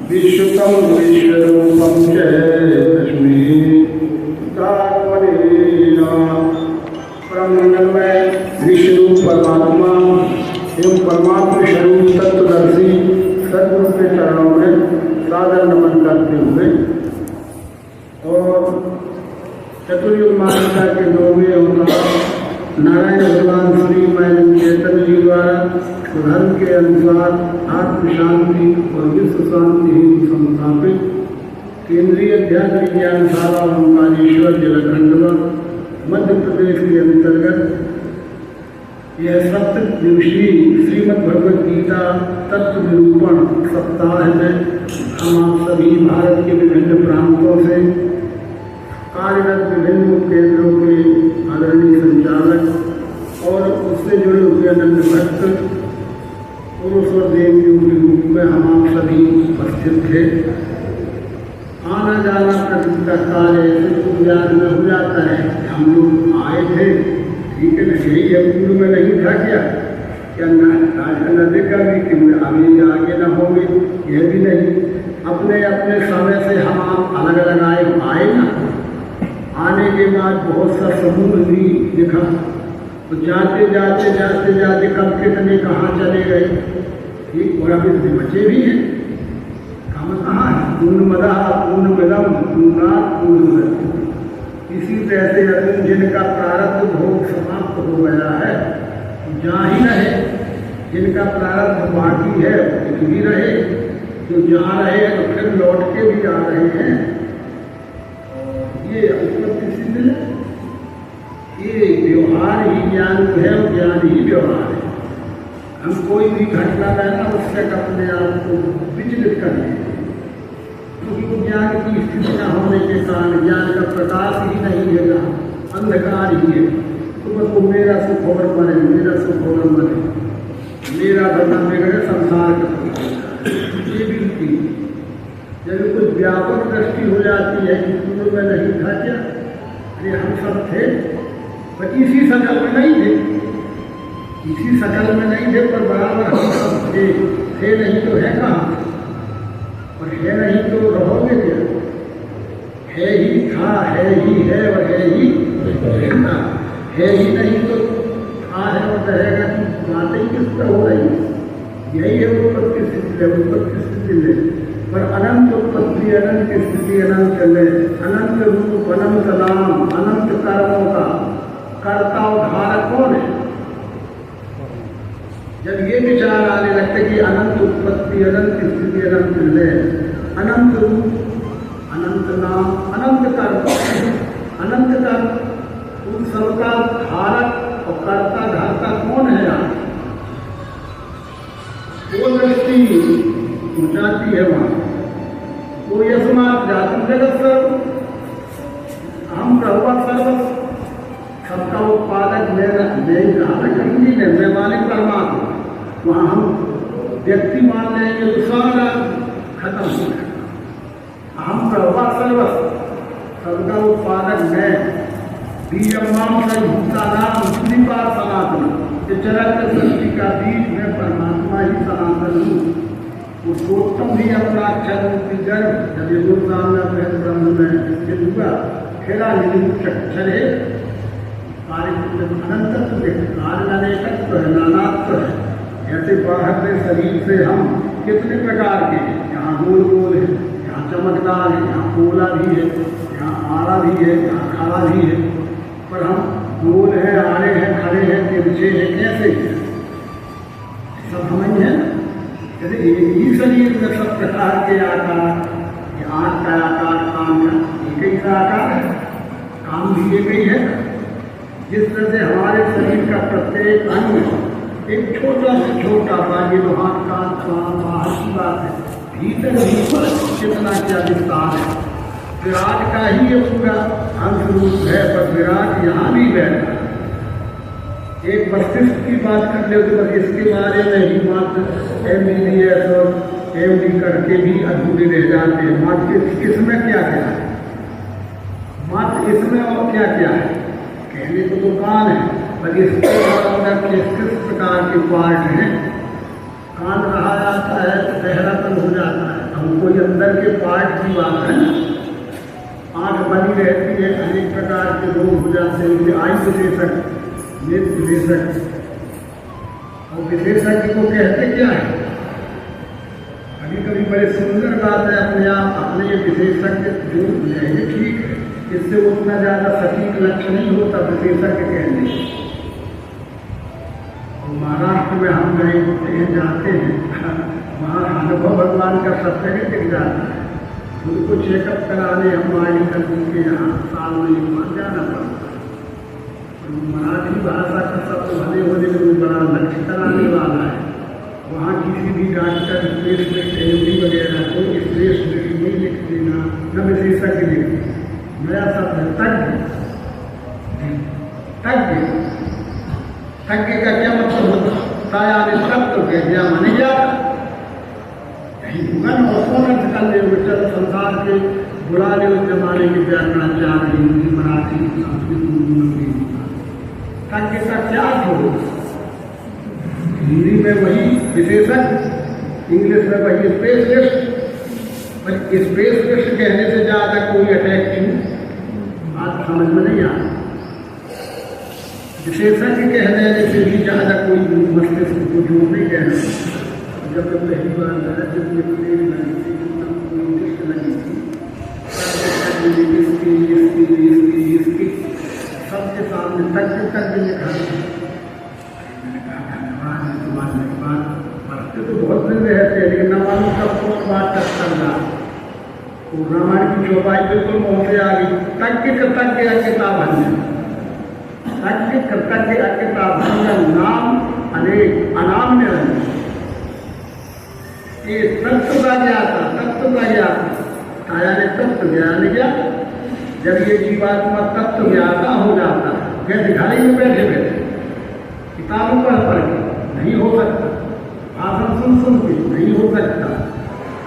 विश्वतम विश्वरूपम च तस्मै तात्मने नमः। परमंगलमय विश्वरूप परमात्मा एवं परमात्मा स्वरूप तत्वदर्शी सद्गुरु के चरणों में सादर नमन करते हुए और चतुर्युग मान्यता के 9वें अवतार नारायण भगवान श्री मैन चैतन्य जी द्वारा धर्म के अनुसार आत्म शांति और विश्व शांति संस्थापित केंद्रीय अध्यात्म विज्ञानशाला ओंकारेश्वर जलखंडवा मध्य प्रदेश के अंतर्गत यह 7 दिवसीय श्रीमद् भगवद गीता तत्व निरूपण सप्ताह में हम आप सभी भारत के विभिन्न प्रांतों से कार्यरत विभिन्न केंद्रों के आदरणीय संचालक और उससे जुड़े हुए अनंत भक्त पुरुष और देवियों के रूप में हम आप सभी उपस्थित थे। आना जाना प्रकृति का कार्य ज्ञान में हो जाता है। हम लोग आए थे, ठीक है ना, यही है, पूर्व में नहीं था क्या नदी का भी कि आगे न होंगे, यह भी नहीं। अपने अपने समय से हम आप अलग अलग आए ना। आने के बाद बहुत सा समूह भी दिखा, तो जाते जाते कब कितने कहाँ चले गए, ठीक, और अभी बच्चे भी हैं। काम कहाँ है? पूर्णमदा पूर्णमिदं पूर्णात् पूर्णमुदच्यते। इसी तरह से अर्जुन जिनका प्रारब्ध भोग समाप्त हो गया है जा ही रहे, जिनका प्रारब्ध बाकी है वो भी रहे, जो जा रहे हैं तो फिर लौट के भी आ रहे हैं। ये उत्पत्ति सिद्ध है, ये व्यवहार ही ज्ञान है और ज्ञान ही व्यवहार है। हम कोई भी घटना रहना उससे अपने आप को विचलित कर लें, क्योंकि वो ज्ञान की स्थिति न होने के कारण ज्ञान का प्रकाश ही नहीं है, अंधकार ही है। तो बस वो मेरा सुख और मरे, मेरा सुख और मरे, मेरा बना मेरे संसार का ये बिल्कुल जब कुछ व्यापक दृष्टि हो जाती है कि पूर्व में नहीं था क्या, अरे हम सब थे पर इसी शकल में नहीं थे, इसी शकल में नहीं थे, पर बराबर हम सब थे नहीं तो है कहाँ, और है नहीं तो रहोगे क्या? है ही था, है ही है और है ही रहना, है ही नहीं तो था है और रहेगा कि बातें किस पर हो रही है? यही है उत्पत्ति स्थिति में। पर अनंत उत्पत्ति अनंत स्थिति अनंत चले, अनंत रूप अनंत नाम अनंत कर्मों का कर्ता उद्धारक कौन है? जब ये विचार आने लगते कि अनंत उत्पत्ति अनंत स्थिति अनंत चले, अनंत रूप अनंत नाम अनंत कर्म, अनंत कर्म, उन सबका धारक और कर्ता धारता कौन है? आप वो दृष्टि जाती है वहां, वो यस्मात् जाति जगत सर्व हम प्रभु सर्व, सबका उत्पादक मैं मालिक परमात्मा। वहां हम व्यक्ति मान लेंगे तो सारा खत्म हो जाएगा। हम प्रभु सर्व, सबका उत्पादक मैं, बीजमाम भूतानाम श्रीपाद सनातन, चरक सृष्टि का बीज में परमात्मा ही सनातन हूँ। पुरुषोत्तम भी अपना अक्षर गर्भ जब ये दो सामने अपने ब्रह्म में स्थित हुआ, खेला निरक्षर है, अनंतत्व है, कार्य अनेकत्व है, नानात्व है। जैसे बाहर में शरीर से हम कितने प्रकार के हैं, यहाँ गोल गोल है, यहाँ चमकदार है, यहाँ पोला भी है, यहाँ आड़ा भी है, यहाँ खड़ा भी है, पर हम गोल है, आड़े हैं, खड़े हैं, तिरछे हैं, कैसे सब समझ है ना? जैसे एक ही शरीर में सब प्रकार के आकार, ये आँख का आकार, कान का एक ही सा आकार है, काम भी एक ही है। जिस तरह से हमारे शरीर का प्रत्येक अंग एक छोटा से छोटा बाकी तो हाथ कान बाहर की बात है, भीतर कितना क्या विस्तार है। विराट का ही ये पूरा अंग रूप है, पर विराट यहाँ भी बैठा। एक मस्तिष्क की बात कर ले तो इसके बारे में ही मात्र MBBS और MD करके भी अधूरे रह जाते हैं। मात्र इसमें क्या क्या है, मात्र इसमें और क्या क्या है, कहने को तो कान है, पर इसके अंदर किस प्रकार के पार्ट हैं। कान रहा जाता है तो बहरापन हो जाता है, हम कोई अंदर के पार्ट की बात है। आँख बनी रहती है, अनेक प्रकार के रोग हो जाते हैं, आई विशेषक, नेत्र विशेषक। और विशेषज्ञ को कहते क्या है? कभी कभी बड़े सुंदर बात है, अपने आप अपने ये विशेषज्ञ जो जाएंगे ठीक है, इससे उतना ज़्यादा सटीक लक्ष्य नहीं होता विशेषज्ञ कहने। महाराष्ट्र में हम गए कहीं जाते हैं, वहाँ अनुभव भगवान का सत्य दिख जाता है। उनको चेकअप कराने हम मेडिकल के यहाँ साल में एक बार जाना पड़ता है। मराठी भाषा का शब्द भले होने में बड़ा लक्ष्य कराने वाला है। वहाँ किसी भी डॉक्टर स्पेशलिस्ट एमडी वगैरह को स्पेशलिस्ट नहीं लिख देना, न विशेषज्ञ लिख देना। नया शब्द है तज्ञ। तज्ञ तज्ञ का क्या मतलब होता है? ताया ने तत्व कह दिया माने जाता मन और सोनत कर ले चल संसार के बुला ले उस जमाने के व्याकरणाचार्य हिंदी मराठी संस्कृत तज्ञ का क्या हो? हिंदी में वही विशेषज्ञ, इंग्लिश में वही स्पेशलिस्ट। पर स्पेशलिस्ट कहने से ज़्यादा कोई अटैक आज समझ में नहीं आता। विशेषज्ञ कह देने से भी ज़्यादा कोई मस्तिष्क को जोड़ नहीं कहना। जब पहली बार आया, जब ये प्लेन लगी थी, लगी थी, इसकी सबके सामने तक लिखा। मैंने कहा धन्यवाद है तुम्हारे बात पढ़ते तो बहुत दिन रहते हैं, लेकिन न मालूम कब कौन बात कर रहा। तो रामायण की चौपाई बिल्कुल मुँह से आ गई। तज्ञ कृतज्ञ किताब हन, तज्ञ कृतज्ञ किताब हन, नाम अनेक अनाम्य रंग। ये तत्व का ज्ञाता, तत्व का ज्ञाता काया ने तत्व ज्ञान किया। जब ये जीवात्मा तत्व ज्ञाता हो जाता है, कैसे घर में बैठे बैठे किताबों पढ़ के नहीं हो सकता, भाषण सुन के नहीं हो सकता।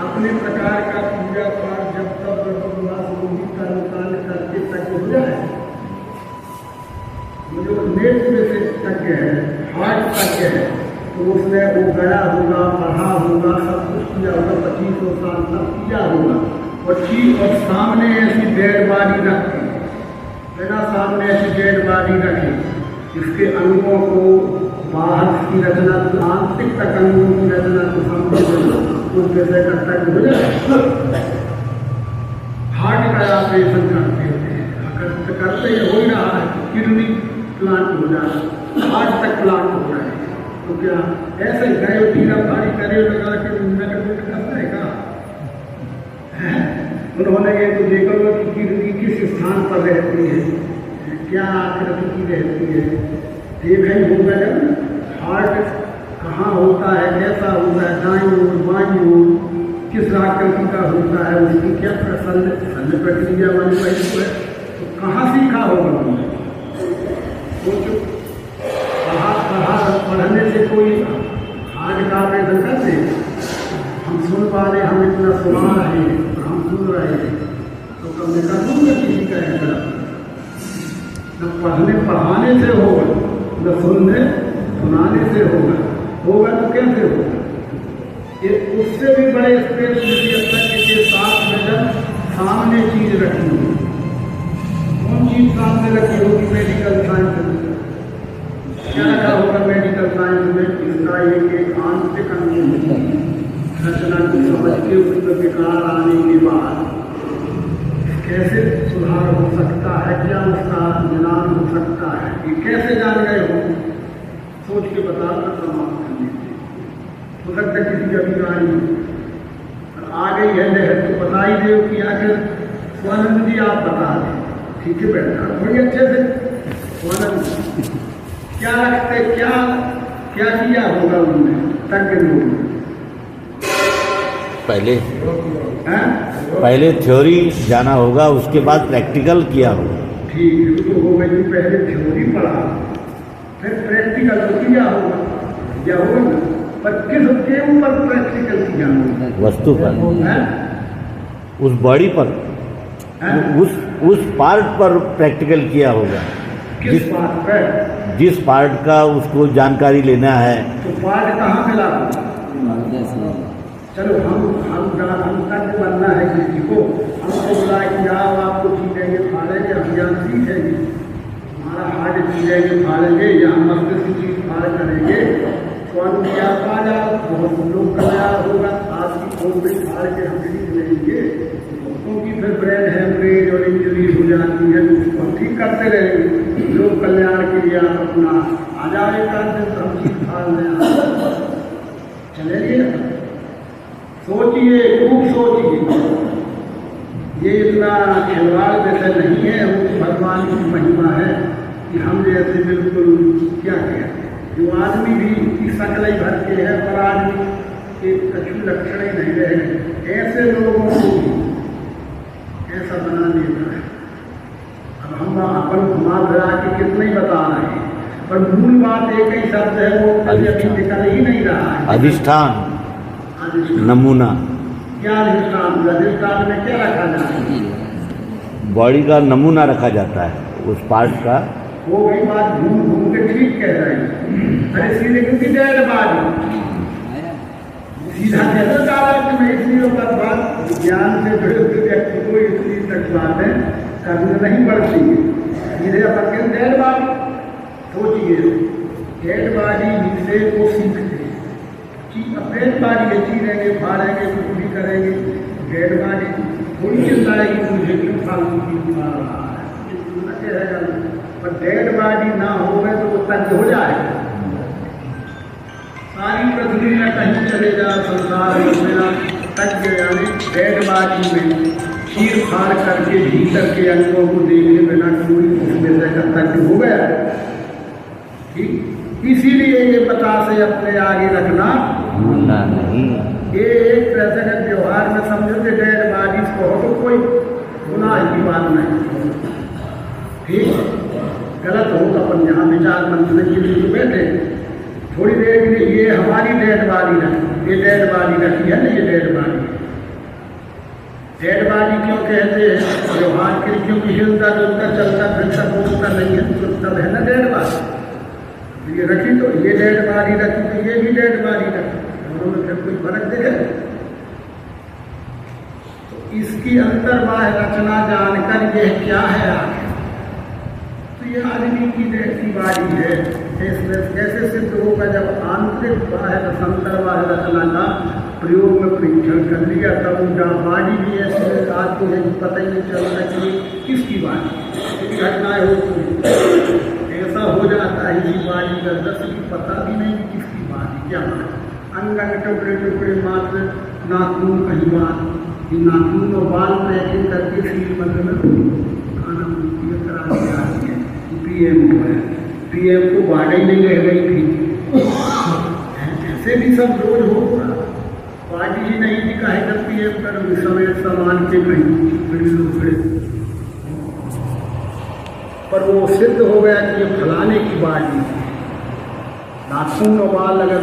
अपने प्रकार का पूजा पाठ जब तक कर्मकांड करके तक हो जाए, जो नेत्र से तज्ञ है, हार्ट तज्ञ है, तो उसने वो गया होगा, पढ़ा होगा, सब कुछ किया होगा, 25 साल तक किया होगा। और ठीक और सामने ऐसी डेड बॉडी रखी, मेरा सामने ऐसी डेड बॉडी रखी, इसके अंगों को बाहर की रचना, आंतरिक तक अंगों की रचना को समझो, कुछ जैसे करता हो जाए। हार्ट का ऑपरेशन करते करते हो ही रहा है, किडनी प्लांट हो जाए, हार्ट तक प्लांट हो रहा है। तो क्या ऐसे गए तीरा भारी करे लगा के नगर करता है का? उन्होंने ये तो देखा कि किडनी किस स्थान पर रहती है, क्या आकृति की रहती है, देखा ही होगा जब हार्ट कहाँ होता है, कैसा होता है, दाईं ओर बाईं ओर किस आकृति का होता है, उसकी क्या प्रसन्न प्रक्रिया वाली वही है। तो कहाँ सीखा होगा उन्होंने? पढ़ने से कोई आज का आवेदन करते, हम सुन पा रहे, हम इतना सुना रहे हैं, हम सुन रहे हैं, तो कम से कम किसी का ऐसा न पढ़ने पढ़ाने से होगा, न सुनने सुनाने से होगा तो कैसे होगा? ये उससे भी बड़े स्पेशलिस्ट के साथ में जब सामने चीज रखी होगी, कौन चीज सामने रखी होगी? मेडिकल साइंस में क्या रखा होगा? मेडिकल साइंस में इसका एक आंतरिक रचना को समझ के उसमें विकार आने के बाद कैसे सुधार हो सकता है, क्या उसका निदान हो सकता है, ये कैसे जान गए हो? सोच के बताना समाप्त कर लीजिए। हो सकता है किसी का बीमारी आ गई है लहर तो बता ही दे कि आखिर स्वानंद जी आप बता दें, ठीक है बैठा बड़ी अच्छे से। स्वानंद क्या रखते, क्या क्या किया होगा उन्होंने तज्ञ लोगों ने? पहले थ्योरी जाना होगा, उसके बाद प्रैक्टिकल किया होगा। ठीक है, तो हो गई, पहले थ्योरी पढ़ा, फिर प्रैक्टिकल तो किया होगा, क्या होगा ना? पर किसके ऊपर प्रैक्टिकल किया होगा? वस्तु पर, उस बॉडी पर, उस पार्ट पर प्रैक्टिकल किया होगा। किस बात पर? जिस पार्ट का उसको जानकारी लेना है। तो पार्ट कहाँ मिला? चलो हम तक बनना है किसी को, हमको बुला कि जाओ आपको चीजेंगे फाड़ेंगे, हम ज्ञान सीखेंगे, हमारा हार्ट चीजेंगे फाड़ेंगे या हम मस्तिष्क चीज फाड़ करेंगे, तो हम क्या पा जाओ, बहुत लोग कल्याण होगा, आपकी खोपड़ी फाड़ के हम सीख लेंगे, क्योंकि फिर ब्रेन हेमरेज और इंजरी हो जाती है, तो हम ठीक करते रहेंगे। लोग कल्याण के लिए आप अपना आ जाए कर हम चीज फाड़ लें, चलेंगे। सोचिए, खूब सोचिए, ये इतना खिलवाड़ जैसे नहीं है, वो भगवान की महिमा है कि हम जैसे बिल्कुल क्या कहते हैं, जो आदमी भी की शकल ही भर के है पर आदमी के कछु लक्षण ही नहीं रहे, ऐसे लोगों को ऐसा बना देता है। अब हम अपन घुमा फिरा के कितने ही बता रहे हैं, पर मूल बात एक ही शब्द है, वो अभी निकल ही नहीं रहा है। अधिष्ठान, नमूना। क्या अधिष्ठान? अधिष्ठान में क्या रखा जाता है? बॉडी का नमूना रखा जाता है, उस पार्ट का। वो वही बात घूम घूम के ठीक कह रहे हैं। अरे सीधे क्योंकि डेढ़ बात सीधा कैसे डाला कि मैं इसलिए बात ज्ञान से जुड़े हुए व्यक्ति को इसलिए तक बातें कभी नहीं बढ़ती है। सीधे अपन के डेढ़ बात सोचिए, डेढ़ बाजी से वो सीखते हैं। डेढ़ बाजी ये चीरेंगे फाड़ेंगे कुछ भी करेंगे, डेढ़ बाजी थोड़ी चिंता है कि मुझे क्यों फालतू चीज मार रहा है, पर डेढ़ बाजी ना हो गए तो वो तक हो जाए। सारी पृथ्वी में कहीं चले जाओ संसार में मेरा तक यानी डेढ़ बाजी में चीर फाड़ करके भीतर के अंगों को देखने बिना कोई उसमें से तक हो गया। ठीक, इसीलिए ये पता से अपने आगे रखना नहीं। ये एक तरह से व्यवहार में समझो कि डेढ़ बाजी को हो तो कोई गुनाह की बात नहीं। ठीक, गलत हो तो अपन यहाँ विचार मंथन के लिए बैठे थोड़ी देर के लिए, ये हमारी डेढ़ बाजी रखी, ये डेढ़ बाजी रखी है ना, ये डेढ़ बाजी क्यों कहते हैं? व्यवहार के लिए, क्योंकि हिलता जुलता चलता फिरता बोलता नहीं है, तो तब है ना डेढ़ बाजी। ये रखी तो ये डेढ़ बाजी रखी, तो ये भी डेढ़ बाजी रखी, दोनों में फिर कोई फर्क दिखे? तो इसकी अंतर्बाह्य रचना जानकर यह क्या है आगे, तो ये आदमी की जैसी बाजी है। कैसे सिद्ध होगा? जब आंतरिक बाह्य अंतर्बाह्य रचना का प्रयोग में परीक्षण कर लिया, तब उनका बाजी भी ऐसे आपको पता ही नहीं चलता कि किसकी बाजी, घटनाएं होती हैं, ऐसा हो जाता है कि बाजी का दस की पता भी नहीं किसकी बाजी क्या बात। अंग अंग टुकड़े टुकड़े मात्र नाखून कहीं बात, नाखून और बाल पैकिंग करके सील मंदिर में खाना करा दिया है। पीएम हुआ है, पीएम को बाढ़ ही नहीं रह गई थी, ऐसे भी सब रोज होगा। पार्टी ही नहीं थी, काहे जब पीएम कर समय सामान के कहीं पर वो सिद्ध हो गया कि ये फलाने की बाजी। नाखून और बाल, अगर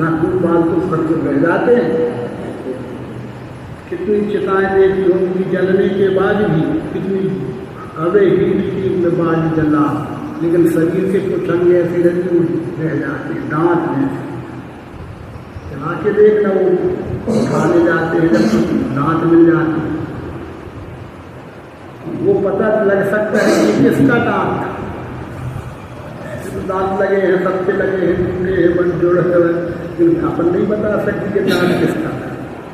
नाखून बाल तो सब रह जाते हैं, कितनी चिताएं देखी होंगी जलने के बाद भी, कितनी अवे हीट की में बाल जला, लेकिन शरीर के कुछ अंग ऐसे रह जाते हैं, दांत में चला के देखना, वो खाने जाते हैं जब दांत मिल जाते हैं, वो पता लग सकता है कि किसका दांत था। दांत लगे हैं, सबके लगे हैं, टूटे हैं, बन जोड़ है, लेकिन अपन नहीं बता सकती कि दांत किसका था।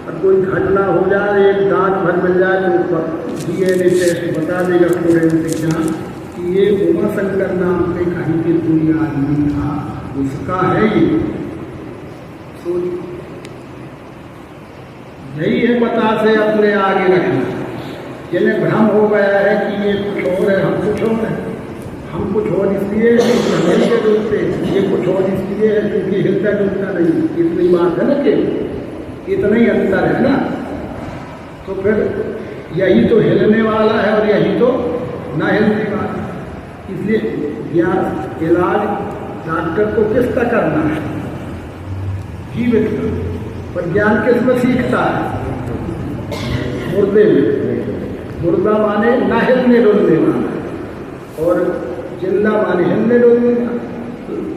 और कोई घटना हो जाए, एक दांत भर मिल जाए तो DNA टेस्ट बता देगा फोरेंसिक जांच कि ये उमा शंकर नाम पे कहीं के कोई आदमी था, उसका है ये। यही है पता से अपने आगे रखना। जिन्हें भ्रम हो गया है कि ये कुछ और है, हम कुछ और है, हम कुछ और इसलिए हिलते डुलते, ये कुछ और इसलिए है क्योंकि हिलता डुलता नहीं। इतनी बात है ना कि इतना ही अंतर है ना, तो फिर यही तो हिलने वाला है और यही तो ना हिलने वाला। इसलिए ज्ञान इलाज डॉक्टर को किसका करना है? जीवित का। पर ज्ञान किस में सीखता है? मुर्दे में। मुर्दा माने ना हिलने डुलने वाला, और जिंदा माने हिलने डोलने का।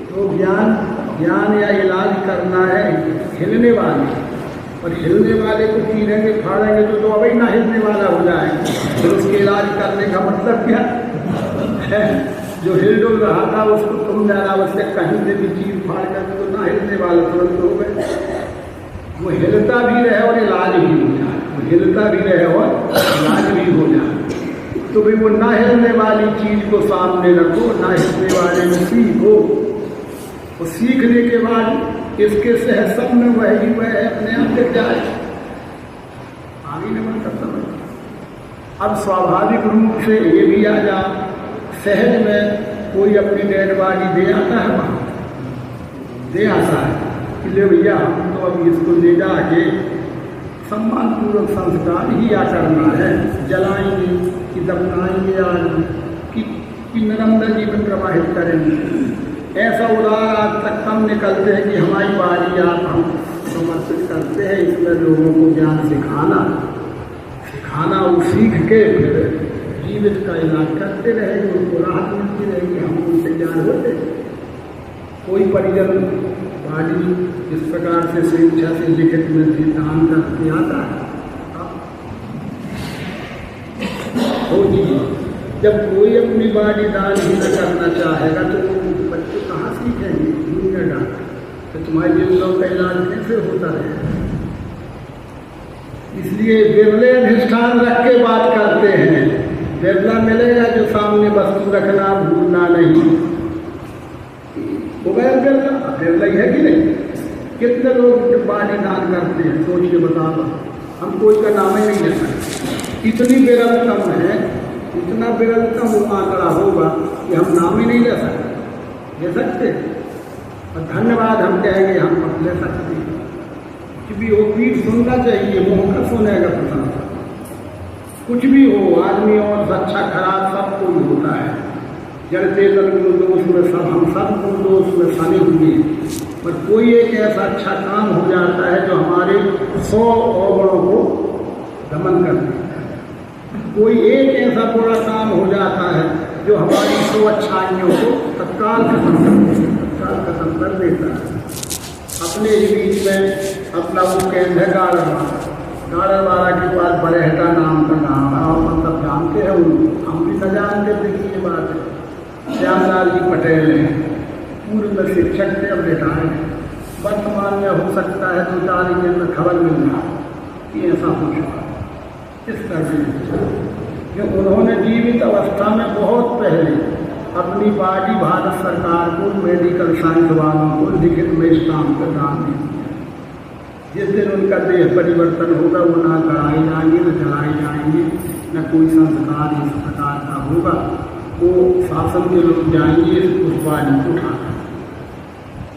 तो ज्ञान या इलाज करना है हिलने वाले, और हिलने वाले को चीरेंगे फाड़ेंगे तो अब ही ना हिलने वाला हो जाए, तो उसके इलाज करने का मतलब क्या है? जो हिल डुल रहा था उसको तुम जाना उससे कहीं से भी चीर फाड़ करके तो ना हिलने वाला तुरंत हो गए। वो हिलता भी रहे और इलाज भी हो जाए, वो हिलता भी रहे और इलाज भी हो जाए। तो भाई वो ना हिलने वाली चीज को सामने रखो, ना हिलने वाले में सीखो, और सीखने के बाद इसके सहसम में वह है अपने आप दिख जाए, आगे न बन सकता। अब स्वाभाविक रूप से ये भी आ जा, सहज में कोई अपनी डेड बॉडी दे आता है, वहाँ दे आता है कि ले भैया हम तो अब इसको ले जाके सम्मान पूर्वक संस्कार ही या करना है, जलाएंगे कि दफनाएंगे आज कि निरंतर जीवन प्रवाहित करेंगे। ऐसा उदाहरण आज तक कम निकलते हैं कि हमारी बारी आप हम समर्पित करते हैं, इसमें लोगों को ज्ञान सिखाना वो सीख के फिर जीवित का इलाज करते रहेंगे, उनको राहत मिलती रहेगी, हम उनसे ज्ञान होते। कोई परिजन बाड़ी इस प्रकार से स्वेच्छा से लिखित में भी दान करके आता है, जब कोई अपनी बाड़ी दान ही न करना चाहेगा तो बच्चे कहाँ सीखेंगे? दुनिया डाल तो तुम्हारे जिलों का इलाज कैसे होता है? इसलिए बिरले अधिष्ठान रख के बात करते हैं। बिरला मिलेगा जो सामने वस्तु रखना भूलना नहीं, हो गया बिरला। बिरला ही है कि नहीं? कितने लोग बाड़ी दान करते हैं, सोच के बताओ। हम कोई का नाम ही नहीं ले सकते, इतनी विरलतम है, इतना विरलतम आंकड़ा होगा कि हम नाम ही नहीं ले सकते। और धन्यवाद हम कहेंगे, हम ले सकते हैं कि भी वो पीठ सुनना चाहिए, मुँह का सुनेगा प्रशंसा। कुछ भी हो, आदमी और अच्छा खराब सब कोई होता है, जड़ चेतन गुण दोष में सब, हम सब गुण दोष में सने हुए हैं, पर कोई एक ऐसा अच्छा काम हो जाता है जो हमारे 100 अवगुणों को दमन कर देता है। कोई एक ऐसा बुरा काम हो जाता है जो हमारी 100 अच्छाइयों को तत्काल खत्म कर देता है। अपने ही बीच में अपना वो केंद्र गाड़र वाला के पास बरेहटा नाम का नाम है, और मतलब जानते हैं हम भी न जानते थे कि ये बात है। श्यामलाल जी पटेल हैं, पूर्व में शिक्षक थे, अब रिटायर्ड हैं। वर्तमान में हो सकता है 2-4 दिन में खबर मिल जाए कि ऐसा हो चुका। इस तरह से उन्होंने जीवित अवस्था में बहुत पहले अपनी बॉडी भारत सरकार को, मेडिकल साइंस वालों को लिखित में इस काम का दान दे दिया। जिस दिन उनका देह परिवर्तन होगा वो ना गड़ाए जाएंगे, न जलाए जाएंगे, न कोई संस्कार इस प्रकार का होगा। वो शासन के लोग जाएंगे उस बॉडी को उठाकर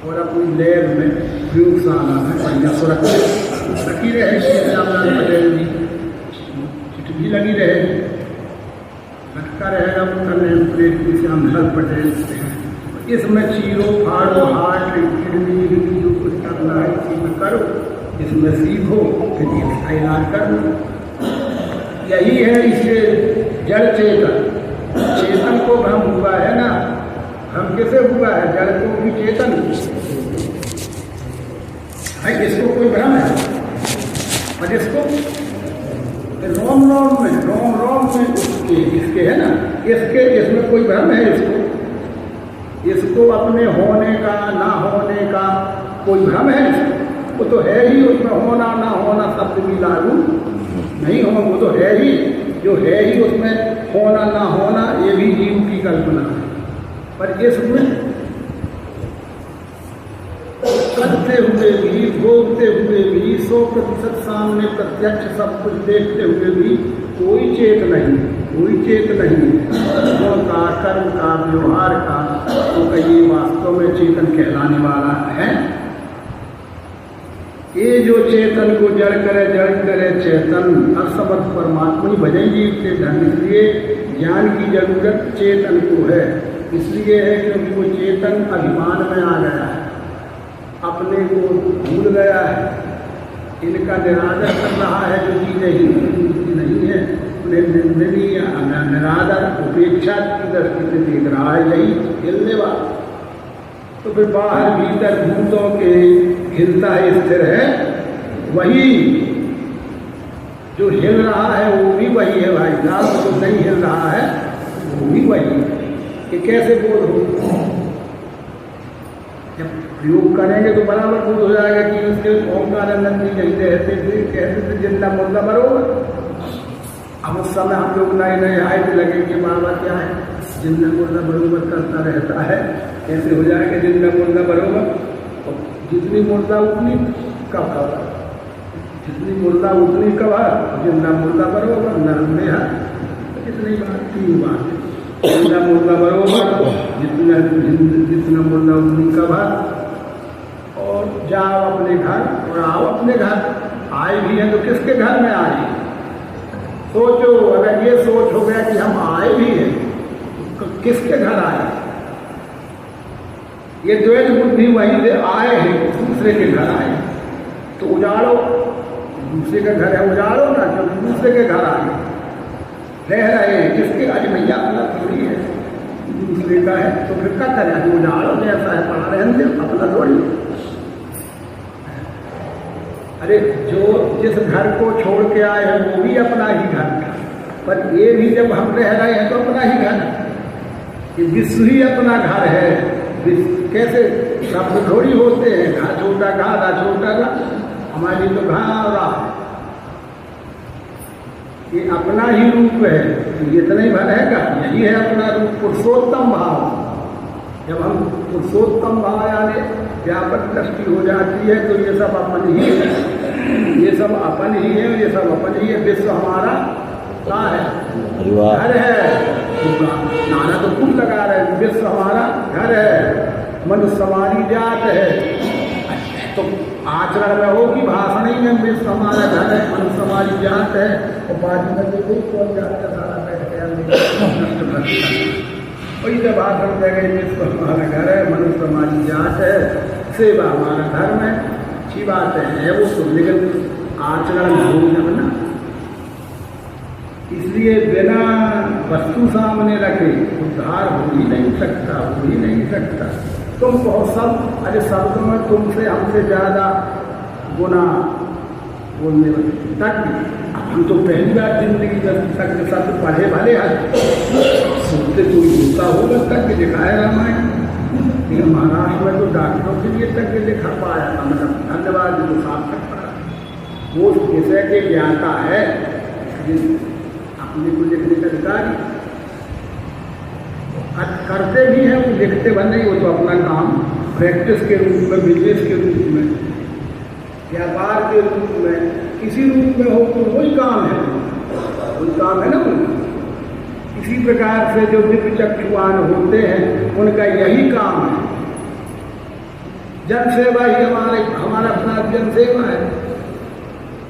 और अपनी लैब में, प्रयोगशाला में बढ़िया सुरक्षित रखी रहेगी। श्यामलाल पटेल जी चिट्ठी लगी रहेगी, लटका रहेगा उनका नेम प्लेट की श्यामलाल पटेल। इसमें चीरो फाड़ो, हार्ट किडनी जो कुछ करना है इसमें करो, इसमें सीखो, फिर इसका इलाज करो। यही है इसे जड़ चेतन को भ्रम हुआ है ना। भ्रम कैसे हुआ है? जड़ को भी चेतन है, इसको कोई भ्रम है, और इसको रोम रोम में इसके है ना, इसमें कोई भ्रम है? इसको अपने होने का ना होने का कोई भ्रम है? वो तो है ही, उसमें होना ना होना शब्द भी लागू नहीं हो, वो तो है ही, जो है ही उसमें होना ना होना ये भी जीव की कल्पना है। पर इसमें करते हुए भी, भोगते हुए भी, 100% सामने प्रत्यक्ष सब कुछ देखते हुए भी कोई चेत नहीं गुण का, कर्म का, व्यवहार का, तो कहीं वास्तव में चेतन कहलाने वाला है। ये जो चेतन को जड़ करे चेतन, असमर्थ परमात्मा ही भजेंगे इसके धन। इसलिए ज्ञान की जरूरत चेतन को है, इसलिए है क्योंकि वो चेतन अभिमान में आ गया है, अपने को भूल गया है, इनका निरादर कर रहा है जो चीज़ें ही नहीं है, अपने निंदनीय निरादर उपेक्षा की दृष्टि से देख रहा है, यही हिलने वाला। तो फिर बाहर भीतर भूतों के हिलता है, स्थिर है वही, जो हिल रहा है वो भी वही है भाई साहब, जो नहीं हिल रहा है वो भी वही। ये कैसे बोध हो? जब प्रयोग करेंगे तो बराबर बोध हो जाएगा कि उसके ओंकारानंद जी कहते थे जिंदा मुर्दा बरोबर। अब उस समय हम लोग नए नए आए थे, लगे कि बाबा क्या है जिंदा मुर्दा बरोबर करता रहता है, कैसे हो जाएगा जिंदा मुर्दा बरोबर? और जितनी मुर्दा उतनी कब, जितनी मुर्दा उतनी कबर, जिंदा मुर्दा बरोबर, नरम है कितनी बार, 3 बार जिंदा मुर्दा बरोबर, जितना मुर्दा उतनी कबर। और जाओ अपने घर और आओ अपने घर। आए भी हैं तो किसके घर में आए? सोचो, अगर ये सोच हो गया कि हम आए भी हैं तो किसके घर आए? ये द्वैत बुद्धि वहीं से आए हैं, दूसरे के घर आए तो उजाड़ो, दूसरे का घर है उजाड़ो ना, क्योंकि दूसरे के घर आए रह रहे हैं किसके? आज भैया अपना थोड़ी है, दूसरे का है, तो फिर क्या करें? उजाड़ो, जैसा है पड़ा रहने दो, अपना थोड़ी। अरे जो जिस घर को छोड़ के आए हैं वो भी अपना ही घर था, पर ये भी जब हम रह रहे हैं तो अपना ही घर, ये विश्व ही अपना घर है। कैसे शब्द थोड़ी होते हैं, घा छोटा घा, रा छोटा घा, हमारी तो घा और रा, ये अपना ही रूप है। ये इतना ही भर है का, यही है अपना रूप, पुरुषोत्तम भाव। जब हम पुरुषोत्तम भाव यानी व्यापक दृष्टि हो जाती है तो ये सब अपन ही है, ये सब अपन ही है, ये सब अपन ही है। विश्व हमारा क्या है? घर है। नाना तो खूब लगा रहे हैं, विश्व हमारा घर है, मनुष्य हमारी जात है। तो आचरण में हो कि भाषण ही में विश्व हमारा घर है, मनुष्य हमारी जात है, और बाजू में जो कोई कौन जाता सारा बैठ गया वही जब भाषण दे गई, विश्व हमारा घर है, मनुष्य हमारी जात है, सेवा हमारा धर्म है। अच्छी बात है वो तो, लेकिन आचरण हो जब ना, इसलिए बिना वस्तु सामने रखे उद्धार हो ही नहीं सकता, हो ही नहीं सकता। तुम बहुत सब, अरे शब्दों में तुमसे हमसे ज्यादा गुना बोलने तक, हम तो पहली बार जिंदगी तक शब्द पढ़े भले सुनते कोई होता होगा तक दिखाया रामायण। लेकिन महाराष्ट्र में तो डॉक्टरों के लिए तक लिखा पाया था, मतलब धन्यवाद जो साफ तक पढ़ा, वो विषय के ज्ञाता है अपने को लिखने का अधिकारी। करते भी हैं वो, लिखते बन नहीं, वो तो अपना काम प्रैक्टिस के रूप में, बिजनेस के रूप में, व्यापार के रूप में, किसी रूप में हो तो वही काम है, वही काम है ना उनका। इसी प्रकार से जो दिव्य चक्षुवान होते हैं उनका यही काम है। जन सेवा ही हमारा अपना जन सेवा है।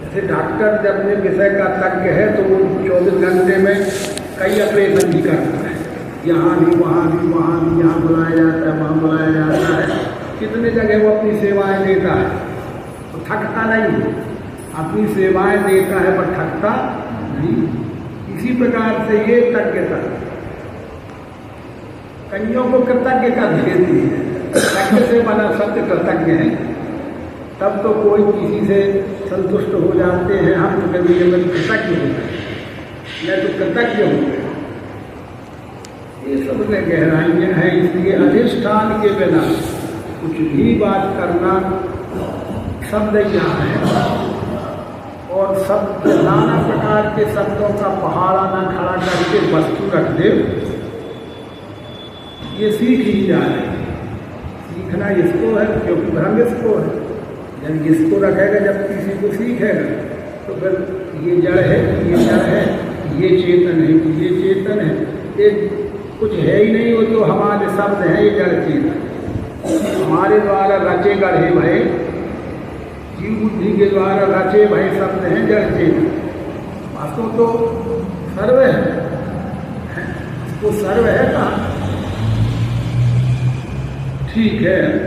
जैसे डॉक्टर जब अपने विषय का तज्ञ है तो वो 24 घंटे में कई ऑपरेशन भी करता है, यहाँ भी वहाँ भी, वहाँ भी, यहाँ बुलाया जाता है, वहाँ बुलाया जाता है, कितने जगह वो अपनी सेवाएं देता है, तो थकता नहीं, अपनी सेवाएं देता है पर थकता नहीं। इसी प्रकार से ये तज्ञता कन्यों को कृतज्ञता देती है। तज्ञ से बना सत्य कृतज्ञ है, तब तो कोई किसी से संतुष्ट हो जाते हैं। हम तो कभी कभी कृतज्ञ हो गए, मैं तो कृतज्ञ हो गया। ये सब में गहराइयाँ हैं, इसलिए अधिष्ठान के बिना कुछ भी बात करना शब्द यहाँ है, और शब्द नाना प्रकार के शब्दों का पहाड़ा ना खड़ा करके वस्तु रख दे, ये सीख ही जाए। सीखना इसको है क्योंकि भ्रम इसको है। जब इसको रखेगा, जब किसी को सीखेगा तो फिर ये जड़ है, ये जड़ है, ये चेतन है, ये चेतन है, ये कुछ है ही नहीं, वो तो हमारे शब्द हैं, ये जड़ चेतन हमारे द्वारा रचे गढ़े भय, जीव बुद्धि के द्वारा रचे भय शब्द हैं जड़ चेतन। वास्तव तो सर्व है, उसको सर्व है कहा। ठीक है।